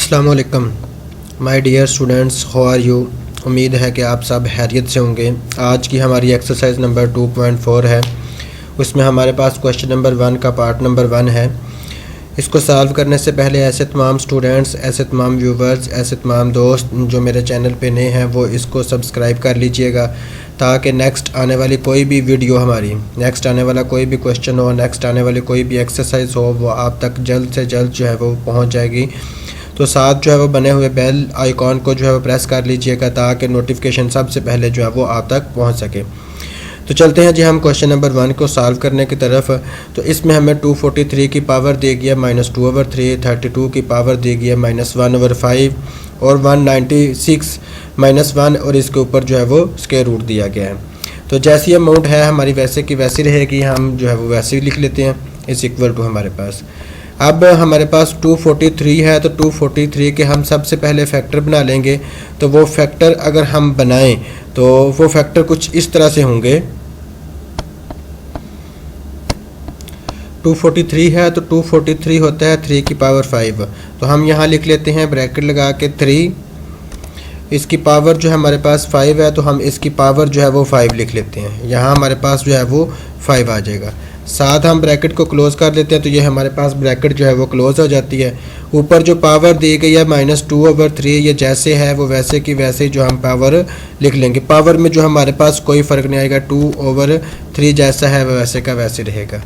अस्सलाम वालेकुम my dear students, how are you. उम्मीद है कि आप सब खैरियत से होंगे। आज की हमारी एक्सरसाइज नंबर 2.4 है। उसमें हमारे पास क्वेश्चन नंबर 1 का पार्ट नंबर 1 है। इसको सॉल्व करने से पहले ऐसे तमाम स्टूडेंट्स, ऐसे तमाम व्यूवर्स, ऐसे तमाम दोस्त जो मेरे चैनल पे नए हैं वो इसको सब्सक्राइब कर लीजिएगा, ताकि नेक्स्ट आने वाली कोई भी वीडियो हमारी, नेक्स्ट आने वाला कोई भी क्वेश्चन हो, नेक्स्ट आने वाली कोई भी एक्सरसाइज हो, वो आप तक जल्द से जल्द जो है वो पहुँच जाएगी। तो साथ जो है वो बने हुए बेल आइकॉन को जो है वो प्रेस कर लीजिएगा, ताकि नोटिफिकेशन सबसे पहले जो है वो आप तक पहुंच सके। तो चलते हैं जी हम क्वेश्चन नंबर 1 को सॉल्व करने की तरफ। तो इसमें हमें 243 की पावर दी गई है -2/3, 32 की पावर दी गई है -1/5 और 196 -1 और इसके ऊपर जो है वो स्क्वायर रूट दिया गया है। तो जैसी अमाउंट है हमारी वैसे की वैसी रहेगी, हम जो है वो वैसे ही लिख लेते हैं इस इक्वल टू हमारे पास। अब हमारे पास 243 है, तो 243 के हम सबसे पहले फैक्टर बना लेंगे। तो वो फैक्टर अगर हम बनाएं तो वो फैक्टर कुछ इस तरह से होंगे। 243 है तो 243 होता है 3 की पावर 5। तो हम यहाँ लिख लेते हैं ब्रैकेट लगा के 3, इसकी पावर जो है हमारे पास 5 है, तो हम इसकी पावर जो है वो 5 लिख लेते हैं। यहाँ हमारे पास जो है वो 5 आ जाएगा। साथ हम ब्रैकेट को क्लोज़ कर देते हैं, तो ये हमारे पास ब्रैकेट जो है वो क्लोज़ हो जाती है। ऊपर जो पावर दी गई है -2/3, ये जैसे है वो वैसे की वैसे जो हम पावर लिख लेंगे। पावर में जो हमारे पास कोई फ़र्क नहीं आएगा, 2/3 जैसा है वो वैसे का वैसे रहेगा।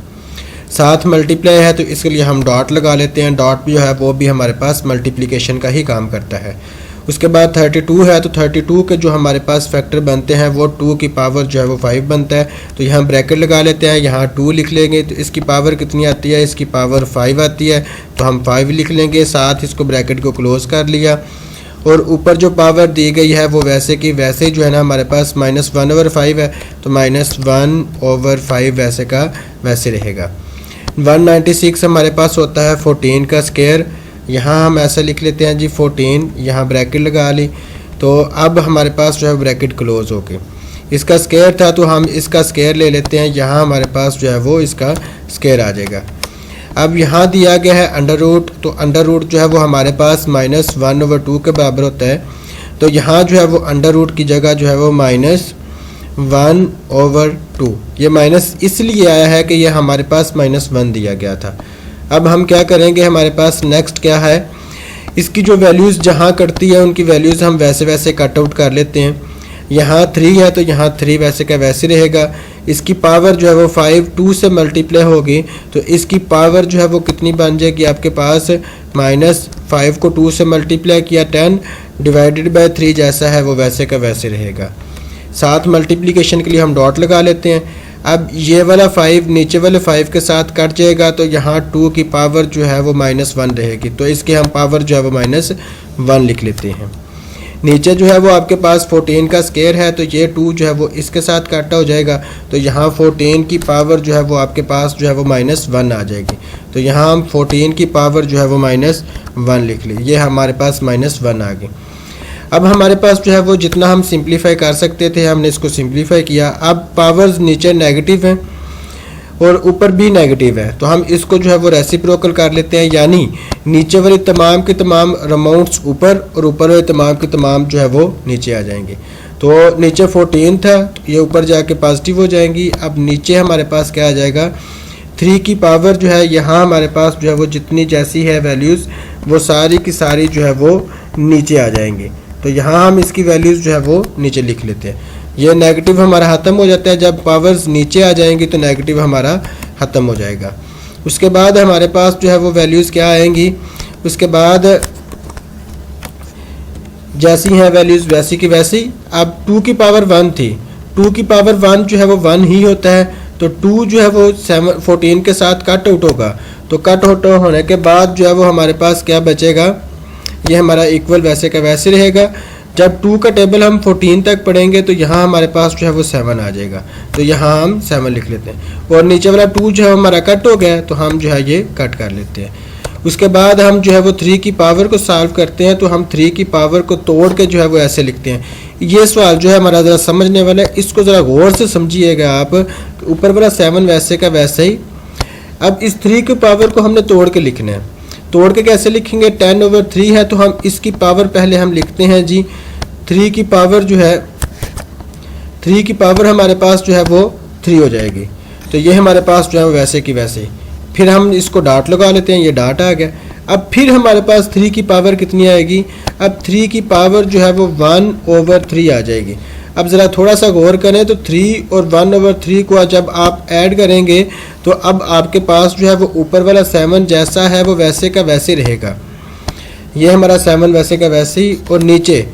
साथ मल्टीप्लाई है तो इसके लिए हम डॉट लगा लेते हैं। डॉट जो है वो भी हमारे पास मल्टीप्लिकेशन का ही काम करता है। उसके बाद 32 है तो 32 के जो हमारे पास फैक्टर बनते हैं वो 2 की पावर जो है वो 5 बनता है। तो यहाँ ब्रैकेट लगा लेते हैं, यहाँ 2 लिख लेंगे तो इसकी पावर कितनी आती है, इसकी पावर 5 आती है, तो हम 5 लिख लेंगे। साथ इसको ब्रैकेट को क्लोज़ कर लिया और ऊपर जो पावर दी गई है वो वैसे की वैसे जो है ना हमारे पास -1/5 है, तो -1/5 वैसे का वैसे रहेगा। 196 हमारे पास होता है 14 का स्क्वायर। यहाँ हम ऐसा लिख लेते हैं जी 14, यहाँ ब्रैकेट लगा ली। तो अब हमारे पास जो है ब्रैकेट क्लोज हो गई। इसका स्क्वायर था तो हम इसका स्क्वायर ले लेते हैं, यहाँ हमारे पास जो है वो इसका स्क्वायर आ जाएगा। अब यहाँ दिया गया है अंडर रूट, तो अंडर रूट जो है वो हमारे पास -1/2 के बराबर होता है। तो यहाँ जो है वो अंडर रूट की जगह जो है वो -1/2, ये माइनस इसलिए आया है कि ये हमारे पास -1 दिया गया था। अब हम क्या करेंगे, हमारे पास नेक्स्ट क्या है, इसकी जो वैल्यूज़ जहाँ कटती है उनकी वैल्यूज़ हम वैसे वैसे कट आउट कर लेते हैं। यहाँ 3 है तो यहाँ 3 वैसे का वैसे रहेगा। इसकी पावर जो है वो 5 2 से मल्टीप्लाई होगी, तो इसकी पावर जो है वो कितनी बन जाएगी आपके पास, -5 को 2 से मल्टीप्लाई किया 10 डिवाइडेड बाय 3 जैसा है वो वैसे का वैसे रहेगा। साथ मल्टीप्लिकेशन के लिए हम डॉट लगा लेते हैं। अब ये वाला 5 नीचे वाले 5 के साथ कट जाएगा, तो यहाँ 2 की पावर जो है वो -1 रहेगी, तो इसकी हम पावर जो है वो -1 लिख लेते हैं। नीचे जो है वो आपके पास 14 का स्क्वायर है, तो ये 2 जो है वो इसके साथ काटा हो जाएगा, तो यहाँ 14 की पावर जो है वो आपके पास जो है वो -1 आ जाएगी। तो यहाँ हम 14 की पावर जो है वो -1 लिख ली, ये हमारे पास -1 आ गई। अब हमारे पास जो है वो जितना हम सिंप्लीफाई कर सकते थे हमने इसको सिंप्लीफाई किया। अब पावर्स नीचे नेगेटिव हैं और ऊपर भी नेगेटिव है, तो हम इसको जो है वो रेसिप्रोकल कर लेते हैं, यानी नीचे वाली तमाम के तमाम अमाउंट्स ऊपर और ऊपर वाले तमाम के तमाम जो है वो नीचे आ जाएंगे। तो नीचे 14 था तो ये ऊपर जाके पॉजिटिव हो जाएंगी। अब नीचे हमारे पास क्या आ जाएगा, 3 की पावर जो है यहाँ हमारे पास जो है वो जितनी जैसी है वैल्यूज़ वो सारी की सारी जो है वो नीचे आ जाएंगी। तो यहाँ हम इसकी वैल्यूज़ जो है वो नीचे लिख लेते हैं। ये नेगेटिव हमारा ख़त्म हो जाता है, जब पावर्स नीचे आ जाएंगी तो नेगेटिव हमारा ख़त्म हो जाएगा। उसके बाद हमारे पास जो है वो वैल्यूज़ क्या आएंगी, उसके बाद जैसी हैं वैल्यूज़ वैसी की वैसी। अब 2 की पावर 1 थी, 2 की पावर 1 जो है वो 1 ही होता है, तो 2 जो है वो 14 के साथ कट आउट होगा। तो कट आउट होने के बाद जो है वो हमारे पास क्या बचेगा, ये हमारा इक्वल वैसे का वैसे रहेगा। जब 2 का टेबल हम 14 तक पढ़ेंगे तो यहाँ हमारे पास जो है वो 7 आ जाएगा, तो यहाँ हम 7 लिख लेते हैं। और नीचे वाला 2 जो है हमारा कट हो गया, तो हम जो है ये कट कर लेते हैं। उसके बाद हम जो है वो 3 की पावर को सॉल्व करते हैं, तो हम 3 की पावर को तोड़ के जो है वो ऐसे लिखते हैं। ये सवाल जो है हमारा ज़रा समझने वाला है, इसको ज़रा गौर से समझिएगा आप। ऊपर वाला 7 वैसे का वैसे ही। अब इस 3 की पावर को हमने तोड़ के लिखना है, तोड़ के कैसे लिखेंगे, 10/3 है तो हम इसकी पावर पहले हम लिखते हैं जी 3 की पावर जो है 3 की पावर हमारे पास जो है वो 3 हो जाएगी। तो ये हमारे पास जो है वैसे की वैसे ही, फिर हम इसको डॉट लगा लेते हैं, ये डॉट आ गया। अब फिर हमारे पास 3 की पावर कितनी आएगी, अब 3 की पावर जो है वो 1/3 आ जाएगी। अब ज़रा थोड़ा सा गौर करें तो 3 और 1/3 को जब आप ऐड करेंगे तो अब आपके पास जो है वो ऊपर वाला 7 जैसा है वो वैसे का वैसे रहेगा। ये हमारा 7 वैसे का वैसे ही, और नीचे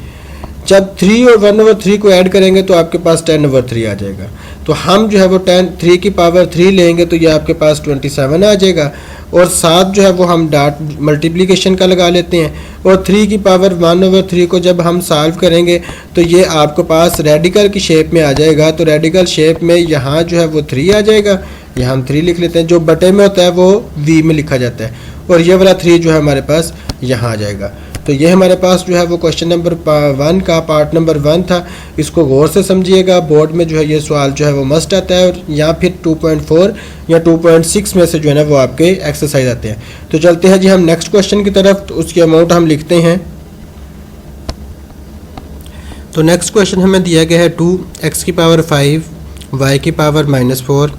जब 3 और 1/3 को ऐड करेंगे तो आपके पास 10/3 आ जाएगा। तो हम जो है वो 3 की पावर 3 लेंगे तो ये आपके पास 27 आ जाएगा, और साथ जो है वो हम डॉट मल्टीप्लिकेशन का लगा लेते हैं, और 3 की पावर 1/3 को जब हम सॉल्व करेंगे तो ये आपके पास रेडिकल की शेप में आ जाएगा। तो रेडिकल शेप में यहाँ जो है वो 3 आ जाएगा, यहाँ हम 3 लिख लेते हैं, जो बटे में होता है वो v में लिखा जाता है, और ये वाला 3 जो है हमारे पास यहाँ आ जाएगा। तो ये हमारे पास जो है वो क्वेश्चन नंबर 1 का पार्ट नंबर 1 था। इसको गौर से समझिएगा, बोर्ड में जो है ये सवाल जो है वो मस्ट आता है, और यहाँ फिर 2.4 या 2.6 में से जो है ना वो आपके एक्सरसाइज आते हैं। तो चलते हैं जी हम नेक्स्ट क्वेश्चन की तरफ। तो उसकी अमाउंट हम लिखते हैं। तो नेक्स्ट क्वेश्चन हमें दिया गया है 2x की पावर 5 y की पावर -4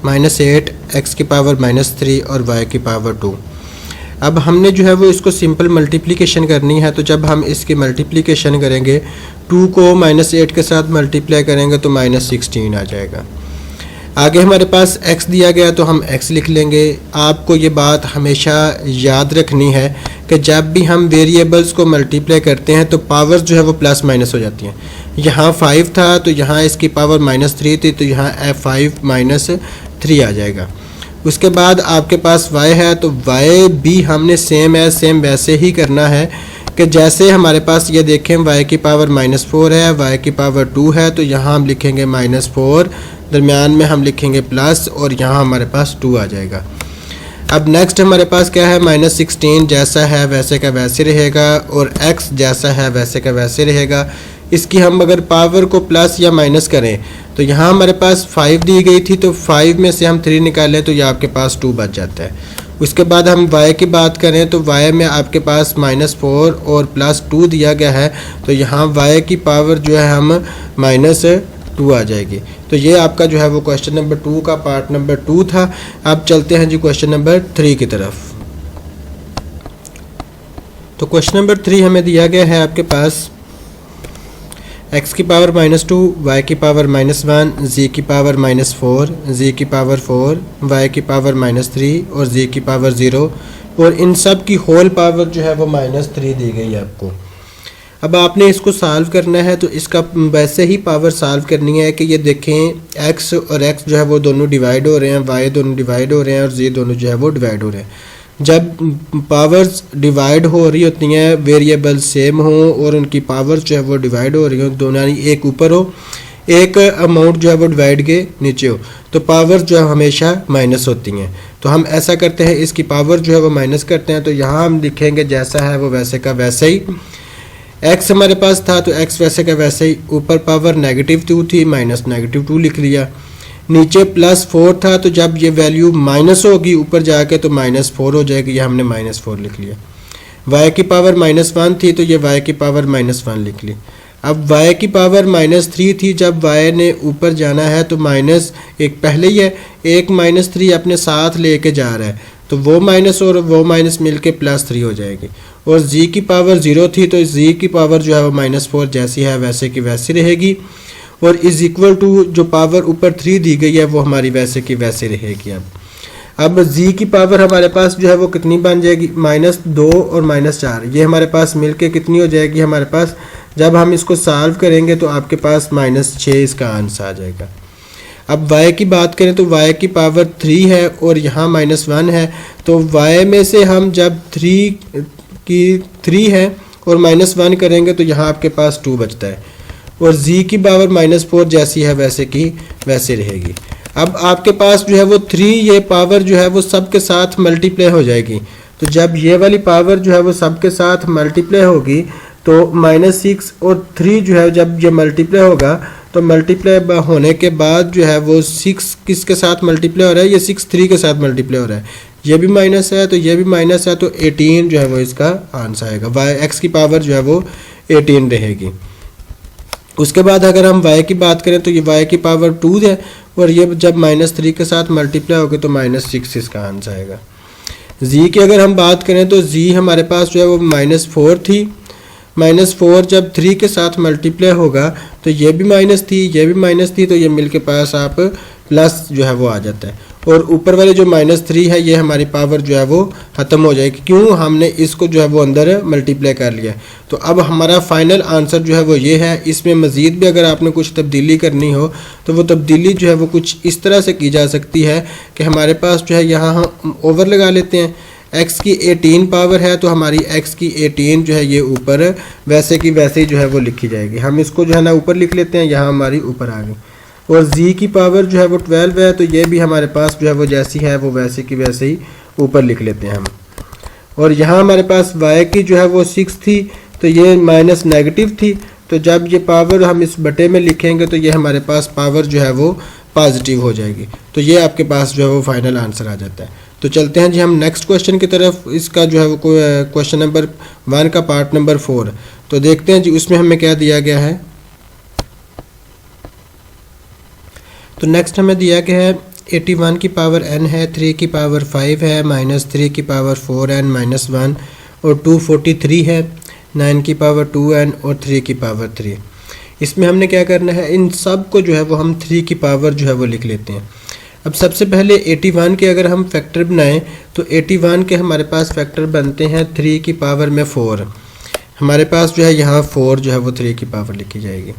-8 x की पावर -3 और y की पावर 2। अब हमने जो है वो इसको सिंपल मल्टीप्लिकेशन करनी है। तो जब हम इसकी मल्टीप्लिकेशन करेंगे 2 को -8 के साथ मल्टीप्लाई करेंगे तो -16 आ जाएगा। आगे हमारे पास x दिया गया तो हम x लिख लेंगे। आपको ये बात हमेशा याद रखनी है कि जब भी हम वेरिएबल्स को मल्टीप्लाई करते हैं तो पावर्स जो है वो प्लस माइनस हो जाती हैं। यहाँ 5 था तो यहाँ इसकी पावर -3 थी, तो यहाँ 5 -3 आ जाएगा। उसके बाद आपके पास y है तो y भी हमने सेम वैसे ही करना है कि जैसे हमारे पास ये देखें y की पावर -4 है, y की पावर 2 है, तो यहाँ हम लिखेंगे -4, दरमियान में हम लिखेंगे प्लस, और यहाँ हमारे पास 2 आ जाएगा। अब नेक्स्ट हमारे पास क्या है, -16 जैसा है वैसे का वैसे रहेगा, और x जैसा है वैसे का वैसे रहेगा। इसकी हम अगर पावर को प्लस या माइनस करें तो यहाँ हमारे पास 5 दी गई थी, तो 5 में से हम 3 निकालें तो ये आपके पास 2 बच जाता है। उसके बाद हम y की बात करें तो y में आपके पास -4 और +2 दिया गया है, तो यहाँ y की पावर जो है हम -2 आ जाएगी। तो ये आपका जो है वो क्वेश्चन नंबर 2 का पार्ट नंबर 2 था। अब चलते हैं जी क्वेश्चन नंबर 3 की तरफ। तो क्वेश्चन नंबर 3 हमें दिया गया है आपके पास x की पावर -2, y की पावर -1, z की पावर -4, z की पावर 4, y की पावर -3 और z की पावर 0, और इन सब की होल पावर जो है वो -3 दी गई है आपको। अब आपने इसको सॉल्व करना है, तो इसका वैसे ही पावर सॉल्व करनी है कि ये देखें x और x जो है वो दोनों डिवाइड हो रहे हैं, y दोनों डिवाइड हो रहे हैं, और z दोनों जो है वो डिवाइड हो रहे हैं। जब पावर्स डिवाइड हो रही होती हैं, वेरिएबल सेम हो और उनकी पावर्स जो है वो डिवाइड हो रही हो, दोनों यानी एक ऊपर हो एक अमाउंट जो है वो डिवाइड के नीचे हो, तो पावर्स जो है हमेशा माइनस होती हैं। तो हम ऐसा करते हैं, इसकी पावर जो है वो माइनस करते हैं। तो यहाँ हम लिखेंगे जैसा है वो वैसे का वैसे ही। x हमारे पास था तो x वैसे का वैसे ही, ऊपर पावर -2 थी -2 लिख लिया, नीचे +4 था तो जब ये वैल्यू माइनस होगी ऊपर जाके तो -4 हो जाएगी, ये हमने -4 लिख लिया। y की पावर -1 थी तो ये y की पावर -1 लिख ली। अब y की पावर -3 थी, जब y ने ऊपर जाना है तो माइनस एक पहले ही है, एक -3 अपने साथ लेके जा रहा है, तो वो माइनस और वो माइनस मिलके +3 हो जाएगी। और z की पावर 0 थी तो z की पावर जो है वो -4 जैसी है वैसे की वैसी रहेगी, और इज इक्वल टू जो पावर ऊपर 3 दी गई है वो हमारी वैसे की वैसे रहेगी। अब z की पावर हमारे पास जो है वो कितनी बन जाएगी, -2 और -4, ये हमारे पास मिलके कितनी हो जाएगी हमारे पास, जब हम इसको सॉल्व करेंगे तो आपके पास -6 इसका आंसर आ जाएगा। अब y की बात करें तो y की पावर 3 है और यहाँ -1 है, तो y में से हम जब 3 है और -1 करेंगे तो यहाँ आपके पास 2 बचता है, और z की पावर -4 जैसी है वैसे की वैसे रहेगी। अब आपके पास जो है वो 3 ये पावर जो है वो सब के साथ मल्टीप्लाई हो जाएगी, तो जब ये वाली पावर जो है वो सब के साथ मल्टीप्लाई होगी तो -6 और 3 जो है जब ये मल्टीप्लाई होगा तो मल्टीप्लाई होने के बाद जो है वो 6 किसके साथ मल्टीप्लाई हो रहा है, ये 6 3 के साथ मल्टीप्लाई हो रहा है, ये भी माइनस है तो ये भी माइनस है, तो 18 जो है वो इसका आंसर आएगा। वाई एक्स की पावर जो है वो 18 रहेगी। उसके बाद अगर हम y की बात करें तो ये y की पावर 2 है, और ये जब -3 के साथ मल्टीप्लाई होगी तो -6 इसका आंसर आएगा। z की अगर हम बात करें तो z हमारे पास जो है वो -4 थी, -4 जब 3 के साथ मल्टीप्लाई होगा तो ये भी माइनस थी, ये भी माइनस थी, तो ये मिल के पास आप प्लस जो है वो आ जाता है। और ऊपर वाले जो -3 है ये हमारी पावर जो है वो ख़त्म हो जाएगी, क्यों, हमने इसको जो है वो अंदर मल्टीप्लाई कर लिया। तो अब हमारा फाइनल आंसर जो है वो ये है। इसमें मज़ीद भी अगर आपने कुछ तब्दीली करनी हो तो वो तब्दीली जो है वो कुछ इस तरह से की जा सकती है कि हमारे पास जो है यहाँ हम ओवर लगा लेते हैं। x की 18 पावर है तो हमारी x की 18 जो है ये ऊपर वैसे की वैसे ही जो है वो लिखी जाएगी। हम इसको जो है ना ऊपर लिख लेते हैं, यहाँ हमारी ऊपर आ गई। और z की पावर जो है वो 12 है तो ये भी हमारे पास जो है वो जैसी है वो वैसे की वैसे ही ऊपर लिख लेते हैं हम। और यहाँ हमारे पास y की जो है वो 6 थी तो ये माइनस नेगेटिव थी, तो जब ये पावर हम इस बटे में लिखेंगे तो ये हमारे पास पावर जो है वो पॉजिटिव हो जाएगी। तो ये आपके पास जो है वो फाइनल आंसर आ जाता है। तो चलते हैं जी हम नेक्स्ट क्वेश्चन की तरफ। इसका जो है वो क्वेश्चन नंबर 1 का पार्ट नंबर 4। तो देखते हैं जी उसमें हमें क्या दिया गया है। तो नेक्स्ट हमें दिया गया है 81 की पावर n है, 3 की पावर 5 है, -3 की पावर 4n -1 और 243 है, 9 की पावर 2n और 3 की पावर 3। इसमें हमने क्या करना है, इन सब को जो है वो हम 3 की पावर जो है वो लिख लेते हैं। अब सबसे पहले 81 के अगर हम फैक्टर बनाएं तो 81 के हमारे पास फैक्टर बनते हैं 3 की पावर में 4। हमारे पास जो है यहाँ 4 जो है वो 3 की पावर लिखी जाएगी,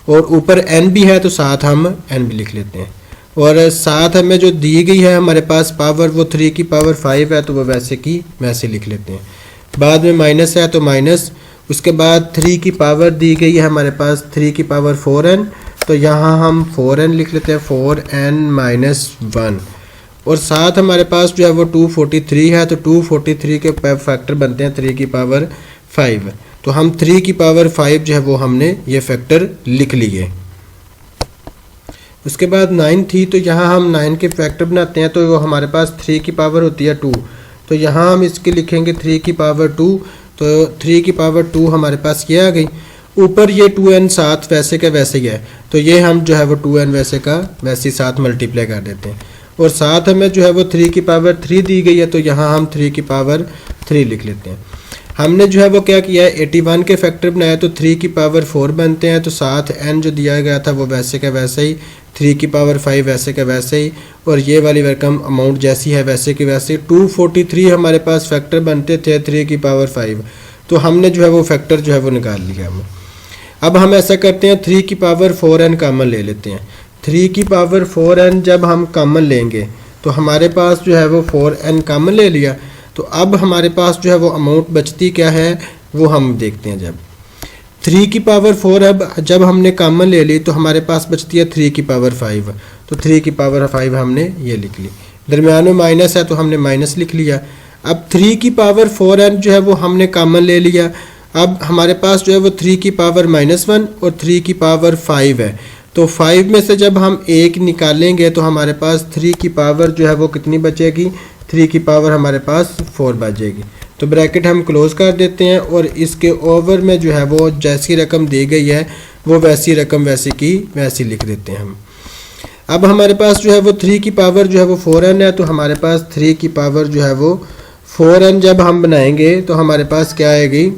और ऊपर n भी है तो साथ हम n भी लिख लेते हैं। और साथ हमें जो दी गई है हमारे पास पावर वो 3 की पावर 5 है तो वो वैसे की वैसे लिख लेते हैं। बाद में माइनस है तो माइनस, उसके बाद 3 की पावर दी गई है हमारे पास 3 की पावर 4n, तो यहाँ हम 4n लिख लेते हैं, 4n -1। और साथ हमारे पास जो है वो 243 है तो 243 के फैक्टर बनते हैं 3 की पावर 5। तो हम 3 की पावर 5 जो है वो हमने ये फैक्टर लिख लिए। उसके बाद 9 थी तो यहाँ हम 9 के फैक्टर बनाते हैं तो वो हमारे पास 3 की पावर होती है 2, तो यहाँ हम इसके लिखेंगे 3 की पावर 2, तो 3 की पावर 2 हमारे पास ये आ गई। ऊपर ये 2n साथ वैसे का वैसे ही है तो ये हम जो है वो 2n वैसे का वैसे ही साथ मल्टीप्लाई कर देते हैं। और साथ हमें जो है वो 3 की पावर 3 दी गई है तो यहाँ हम 3 की पावर 3 लिख लेते हैं। हमने जो है वो क्या किया है, 81 के फैक्टर बनाया तो 3 की पावर 4 बनते हैं, तो साथ n जो दिया गया था वो वैसे का वैसे ही, 3 की पावर 5 वैसे का वैसे ही, और ये वाली रकम अमाउंट जैसी है वैसे की वैसे। 243 हमारे पास फैक्टर बनते थे 3 की पावर 5, तो हमने जो है वो फैक्टर जो है वो निकाल लिया हम। अब हम ऐसा करते हैं 3 की पावर 4n कॉमन ले लेते हैं। 3 की पावर 4n जब हम कॉमन लेंगे तो हमारे पास जो है वो 4n कॉमन ले लिया, तो अब हमारे पास जो है वो अमाउंट बचती क्या है वो हम देखते हैं। जब 3 की पावर 4 अब जब हमने कॉमन ले ली तो हमारे पास बचती है 3 की पावर 5, तो 3 की पावर 5 हमने ये लिख ली। दरमियान में माइनस है तो हमने माइनस लिख लिया। अब 3 की पावर 4n जो है वो हमने कॉमन ले लिया। अब हमारे पास जो है वो 3 की पावर -1 और 3 की पावर 5 है, तो 5 में से जब हम 1 निकालेंगे तो हमारे पास 3 की पावर जो है वो कितनी बचेगी, 3 की पावर हमारे पास 4 बचेगी। तो ब्रैकेट हम क्लोज कर देते हैं और इसके ओवर में जो है वो जैसी रकम दी गई है वो वैसी रकम वैसी की वैसी लिख देते हैं हम। अब हमारे पास जो है वो 3 की पावर जो है वो 4n है, तो हमारे पास 3 की पावर जो है वो 4n जब हम बनाएंगे तो हमारे पास क्या आएगी,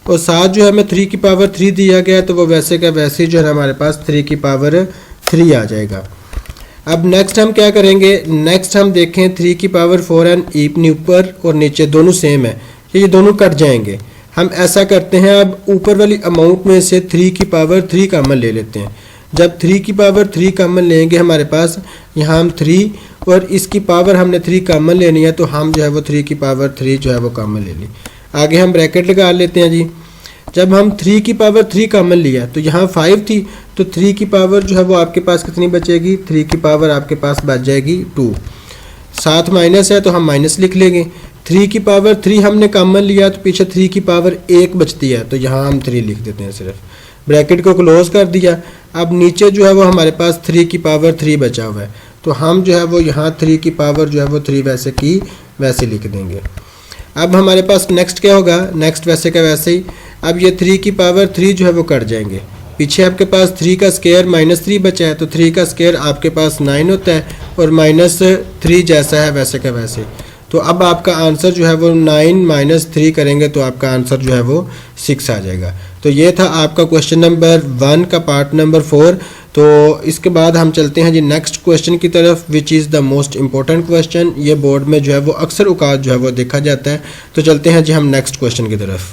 और साथ जो हमें 3 की पावर 3 दिया गया तो वो वैसे का वैसे जो है हमारे पास 3 की पावर 3 आ जाएगा। अब नेक्स्ट हम क्या करेंगे, नेक्स्ट हम देखें 3 की पावर 4n ऊपर और नीचे दोनों सेम है, ये दोनों कट जाएंगे। हम ऐसा करते हैं, अब ऊपर वाली अमाउंट में से 3 की पावर 3 कॉमन ले लेते हैं। जब 3 की पावर 3 कॉमन लेंगे हमारे पास यहाँ हम 3 और इसकी पावर हमने 3 कॉमन लेनी है, तो हम जो है वो 3 की पावर 3 जो है वो कॉमन ले ली। आगे हम ब्रैकेट लगा लेते हैं जी। जब हम 3 की पावर 3 कॉमन लिया तो यहाँ 5 थी, तो 3 की पावर जो है वो आपके पास कितनी बचेगी, 3 की पावर आपके पास बच जाएगी 2। साथ माइनस है तो हम माइनस लिख लेंगे। 3 की पावर 3 हमने कॉमन लिया तो पीछे 3 की पावर 1 बचती है, तो यहाँ हम 3 लिख देते हैं सिर्फ। ब्रैकेट को क्लोज कर दिया। अब नीचे जो है वो हमारे पास 3 की पावर 3 बचा हुआ है, तो हम जो है वो यहाँ 3 की पावर जो है वो 3 वैसे की वैसे लिख देंगे। अब हमारे पास नेक्स्ट क्या होगा, नेक्स्ट वैसे का वैसे ही। अब ये 3 की पावर 3 जो है वो कट जाएंगे, पीछे आपके पास 3 का स्क्वायर -3 बचा है, तो 3 का स्क्वायर आपके पास 9 होता है और -3 जैसा है वैसे का वैसे। तो अब आपका आंसर जो है वो 9 - 3 करेंगे तो आपका आंसर जो है वो 6 आ जाएगा। तो ये था आपका क्वेश्चन नंबर 1 का पार्ट नंबर 4। तो इसके बाद हम चलते हैं जी नेक्स्ट क्वेश्चन की तरफ, which is the most important question. ये बोर्ड में जो है वो अक्सर औकात जो है वो देखा जाता है। तो चलते हैं जी हम नेक्स्ट क्वेश्चन की तरफ।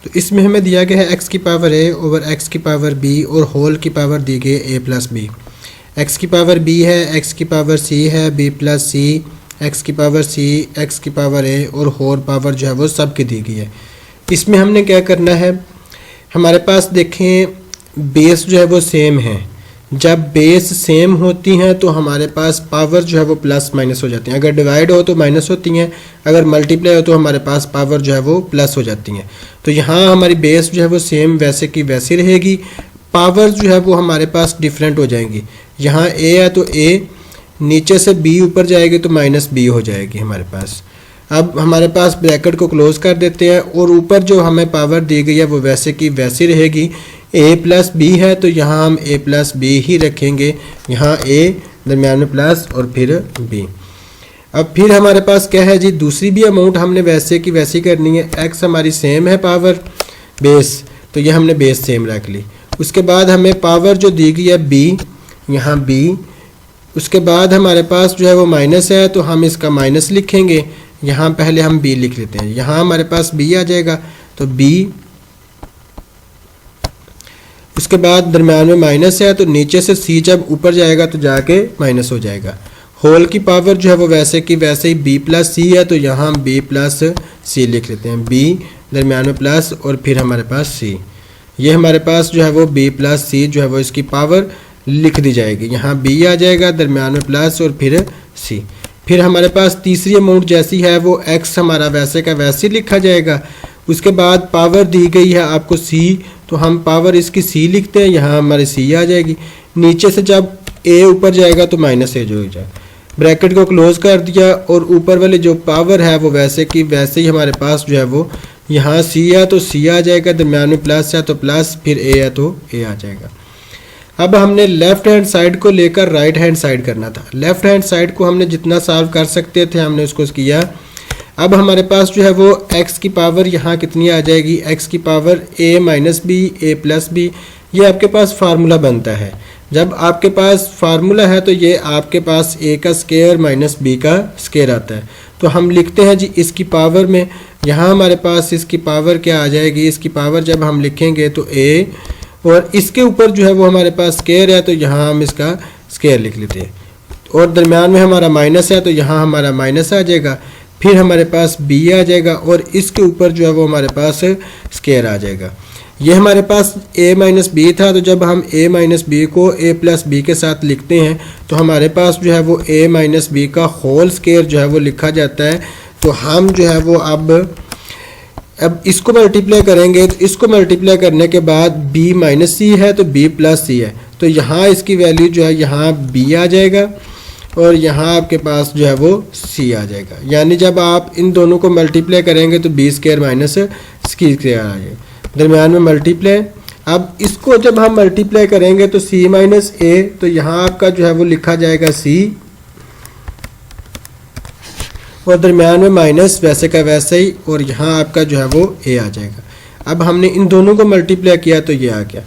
तो इसमें हमें दिया गया है x की पावर a ओवर x की पावर b और होल की पावर दी गई a प्लस b। x की पावर b है, x की पावर c है, b प्लस c, x की पावर c, x की पावर a और होल पावर जो है वो सब की दी गई है। इसमें हमने क्या करना है, हमारे पास देखें बेस जो है वो सेम है। जब बेस सेम होती हैं तो हमारे पास पावर जो है वो प्लस माइनस हो जाती हैं। अगर डिवाइड हो तो माइनस होती हैं, अगर मल्टीप्लाई हो तो हमारे पास पावर जो है वो प्लस हो जाती हैं। तो यहाँ हमारी बेस जो है वो सेम वैसे की वैसी रहेगी, पावर जो है वो हमारे पास डिफरेंट हो जाएंगी। यहाँ a है तो a, नीचे से b ऊपर जाएगी तो -b हो जाएगी हमारे पास। अब हमारे पास ब्रैकेट को क्लोज कर देते हैं और ऊपर जो हमें पावर दी गई है वो वैसे की वैसी रहेगी। a प्लस b है तो यहाँ हम a प्लस b ही रखेंगे, यहाँ a दरम्यान में प्लस और फिर b। अब फिर हमारे पास क्या है जी, दूसरी भी अमाउंट हमने वैसे की वैसी करनी है। x हमारी सेम है पावर बेस, तो ये हमने बेस सेम रख ली। उसके बाद हमें पावर जो दी गई है b, यहाँ b। उसके बाद हमारे पास जो है वो माइनस है तो हम इसका माइनस लिखेंगे, यहाँ पहले हम b लिख लेते हैं। यहाँ हमारे पास b आ जाएगा तो b। उसके बाद दरम्यान में माइनस है तो नीचे से c जब ऊपर जाएगा तो जाके माइनस हो जाएगा। होल की पावर जो है वो वैसे की वैसे ही b प्लस c है तो यहाँ हम b प्लस c लिख लेते हैं, b दरम्यान में प्लस और फिर हमारे पास c। ये हमारे पास जो है वो b प्लस c जो है वो इसकी पावर लिख दी जाएगी। यहाँ b आ जाएगा दरम्यान में प्लस और फिर c। फिर हमारे पास तीसरी अमाउंट जैसी है वो x हमारा वैसे का वैसे लिखा जाएगा। उसके बाद पावर दी गई है आपको c, तो हम पावर इसकी c लिखते हैं, यहाँ हमारी c आ जाएगी। नीचे से जब a ऊपर जाएगा तो माइनस a जो हो जाएगा। ब्रैकेट को क्लोज कर दिया और ऊपर वाली जो पावर है वो वैसे की वैसे ही हमारे पास जो है वो यहाँ c है तो c आ जाएगा, दरम्यान में प्लस है तो प्लस, फिर a है तो a आ जाएगा। अब हमने लेफ्ट हैंड साइड को लेकर राइट हैंड साइड करना था। लेफ्ट हैंड साइड को हमने जितना सॉल्व कर सकते थे हमने उसको किया। अब हमारे पास जो है वो x की पावर यहाँ कितनी आ जाएगी, x की power a minus b, a plus b। ये आपके पास फार्मूला बनता है। जब आपके पास फार्मूला है तो ये आपके पास a का स्क्वायर माइनस b का स्क्वायर आता है। तो हम लिखते हैं जी इसकी पावर में, यहाँ हमारे पास इसकी पावर क्या आ जाएगी, इसकी पावर जब हम लिखेंगे तो a और इसके ऊपर जो है वो हमारे पास स्क्वायर है तो यहाँ हम इसका स्क्वायर लिख लेते हैं। और दरम्यान में हमारा माइनस है तो यहाँ हमारा माइनस आ जाएगा, फिर हमारे पास b आ जाएगा और इसके ऊपर जो है वो हमारे पास स्क्वायर आ जाएगा। ये हमारे पास a माइनस b था, तो जब हम a माइनस b को a प्लस b के साथ लिखते हैं तो हमारे पास जो है वो a माइनस b का होल स्क्वायर जो है वो लिखा जाता है। तो हम जो है वो अब इसको मल्टीप्लाई करेंगे, तो इसको मल्टीप्लाई करने के बाद b माइनस c है तो b प्लस c है, तो यहाँ इसकी वैल्यू जो है यहाँ b आ जाएगा और यहाँ आपके पास जो है वो c आ जाएगा। यानी जब आप इन दोनों को मल्टीप्लाई करेंगे तो b square minus c square आ जाएगा, दरम्यान में मल्टीप्लाई। अब इसको जब हम मल्टीप्लाई करेंगे तो c माइनस a, तो यहाँ आपका जो है वो लिखा जाएगा c और दरम्यान में माइनस वैसे का वैसे ही, और यहाँ आपका जो है वो a आ जाएगा। अब हमने इन दोनों को मल्टीप्लाई किया तो ये आ गया।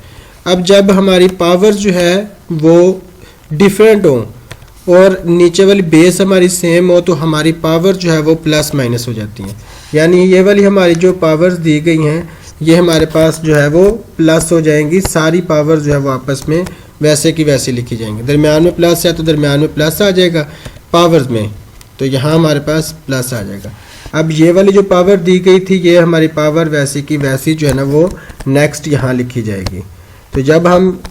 अब जब हमारी पावर जो है वो डिफरेंट हो और नीचे वाली बेस हमारी सेम हो तो हमारी पावर जो है वो प्लस माइनस हो जाती है। यानी ये वाली हमारी जो पावर्स दी गई हैं ये हमारे पास जो है वो प्लस हो जाएंगी। सारी पावर जो है वो आपस में वैसे की वैसे लिखी जाएंगी। दरम्यान में प्लस है तो दरम्यान में प्लस आ जाएगा पावर्स में, तो यहाँ हमारे पास प्लस आ जाएगा। अब ये वाली जो पावर दी गई थी ये हमारी पावर वैसी की वैसी जो है ना वो नेक्स्ट यहाँ लिखी जाएगी। तो जब हम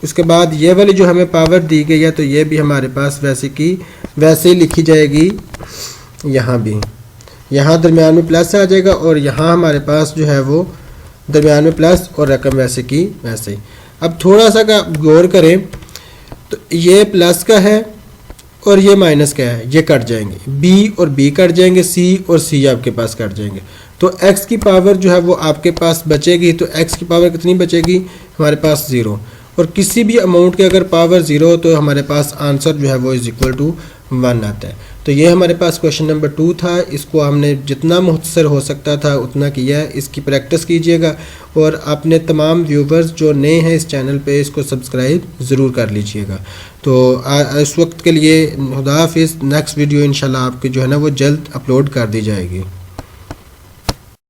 उसके बाद ये वाली जो हमें पावर दी गई है तो ये भी हमारे पास वैसे की वैसे ही लिखी जाएगी। यहाँ भी यहाँ दरम्यान में प्लस आ जाएगा और यहाँ हमारे पास जो है वो दरम्यान में प्लस और रकम वैसे की वैसे ही। अब थोड़ा सा का गौर करें तो ये प्लस का है और ये माइनस का है, ये कट जाएंगे, b और b कट जाएंगे, c और c आपके पास कट जाएंगे, तो x की पावर जो है वो आपके पास बचेगी। तो x की पावर कितनी बचेगी हमारे पास 0, और किसी भी अमाउंट के अगर पावर 0 हो तो हमारे पास आंसर जो है वो इज इक्वल टू 1 आता है। तो ये हमारे पास क्वेश्चन नंबर 2 था। इसको हमने जितना मुख्तसर हो सकता था उतना किया है। इसकी प्रैक्टिस कीजिएगा और अपने तमाम व्यूवर्स जो नए हैं इस चैनल पे इसको सब्सक्राइब ज़रूर कर लीजिएगा। तो इस वक्त के लिए खुदा हाफिज़। नेक्स्ट वीडियो इंशाल्लाह आपकी जो है ना वो जल्द अपलोड कर दी जाएगी।